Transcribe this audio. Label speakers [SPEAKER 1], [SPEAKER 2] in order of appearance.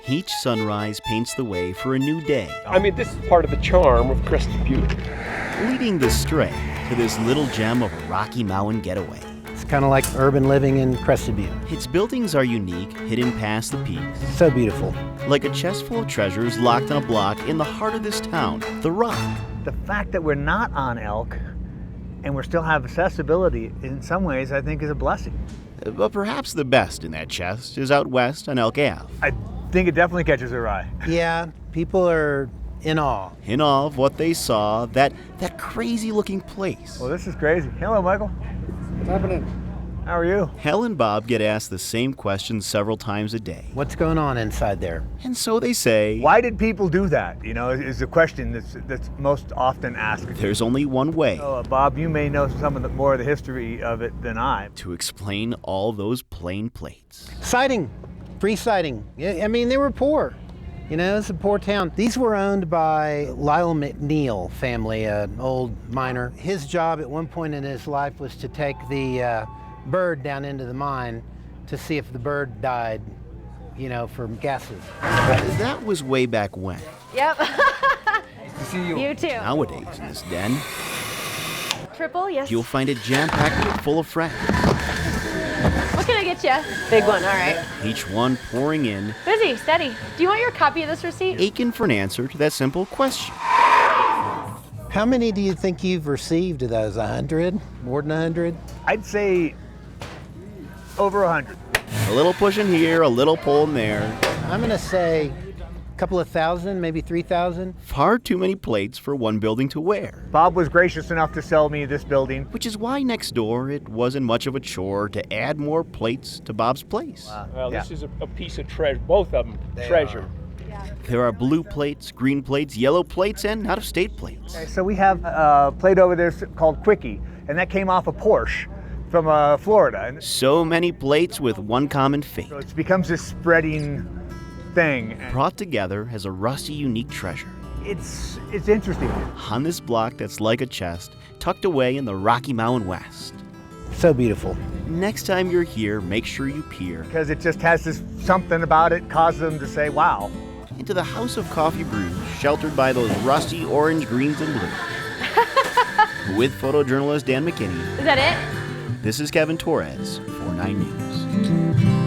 [SPEAKER 1] Each sunrise paints the way for a new day,
[SPEAKER 2] I mean, this is part of the charm of Crested Butte.
[SPEAKER 1] leading the stray to this little gem of a Rocky Mountain getaway.
[SPEAKER 3] It's kind of like urban living in Crested Butte.
[SPEAKER 1] Its buildings are unique, hidden past the peaks,
[SPEAKER 3] So beautiful.
[SPEAKER 1] like a chest full of treasures locked in a block in the heart of this town, The Rock.
[SPEAKER 4] The fact that we're not on Elk and we still have accessibility in some ways, I think, is a blessing.
[SPEAKER 1] But perhaps the best in that chest is out west on Elk Ave,
[SPEAKER 4] I think it definitely catches their eye.
[SPEAKER 3] Yeah, people are in awe.
[SPEAKER 1] in awe of what they saw, that crazy-looking place.
[SPEAKER 4] Well, this is crazy. Hello, Michael.
[SPEAKER 2] What's happening?
[SPEAKER 4] How are you?
[SPEAKER 1] Hal and Bob get asked the same question several times a day.
[SPEAKER 3] What's going on inside there?
[SPEAKER 1] And so they say,
[SPEAKER 4] Why did people do that? You know, is the question that's most often asked.
[SPEAKER 1] there's only one way
[SPEAKER 4] So, Bob, you may know some of the more of the history of it than I.
[SPEAKER 1] to explain all those plain plates.
[SPEAKER 3] Sighting. Free sighting. Yeah, I mean, they were poor. You know, it's a poor town. These were owned by Lyle McNeil family, an old miner. His job at one point in his life was to take the bird down into the mine to see if the bird died, you know, from gases.
[SPEAKER 1] That was way back when.
[SPEAKER 5] Yep.
[SPEAKER 2] To see you.
[SPEAKER 5] You too.
[SPEAKER 1] Nowadays, in this den,
[SPEAKER 5] Triple, yes.
[SPEAKER 1] you'll find it jam-packed full of friends,
[SPEAKER 5] What can I get you? Big one, all right.
[SPEAKER 1] each one pouring in,
[SPEAKER 5] Busy, steady. Do you want your copy of this receipt?
[SPEAKER 1] aching for an answer to that simple question.
[SPEAKER 3] How many do you think you've received of those? 100? More than 100?
[SPEAKER 4] I'd say over 100.
[SPEAKER 1] A little pushing here, a little pulling there.
[SPEAKER 3] I'm going to say a couple of thousand, maybe 3,000.
[SPEAKER 1] Far too many plates for one building to wear.
[SPEAKER 4] Bob was gracious enough to sell me this building.
[SPEAKER 1] Which is why next door it wasn't much of a chore to add more plates to Bob's place.
[SPEAKER 2] Well,
[SPEAKER 4] Yeah.
[SPEAKER 2] this is a piece of treasure, both of them treasure.
[SPEAKER 1] There are blue plates, green plates, yellow plates, and out-of-state plates.
[SPEAKER 4] Okay, so we have a plate over there called Quickie, and that came off a Porsche from Florida. And
[SPEAKER 1] So many plates with one common fate,
[SPEAKER 4] so it becomes this spreading thing. And
[SPEAKER 1] brought together as a rusty, unique treasure.
[SPEAKER 4] it's interesting.
[SPEAKER 1] On this block that's like a chest, tucked away in the Rocky Mountain West.
[SPEAKER 3] So beautiful.
[SPEAKER 1] Next time you're here, make sure you peer
[SPEAKER 4] Because it just has this something about it causes them to say, wow.
[SPEAKER 1] into the house of coffee brews, sheltered by those rusty orange, greens, and blues. With photojournalist Dan McKinney,
[SPEAKER 5] Is that it?
[SPEAKER 1] this is Kevin Torres, 49 News.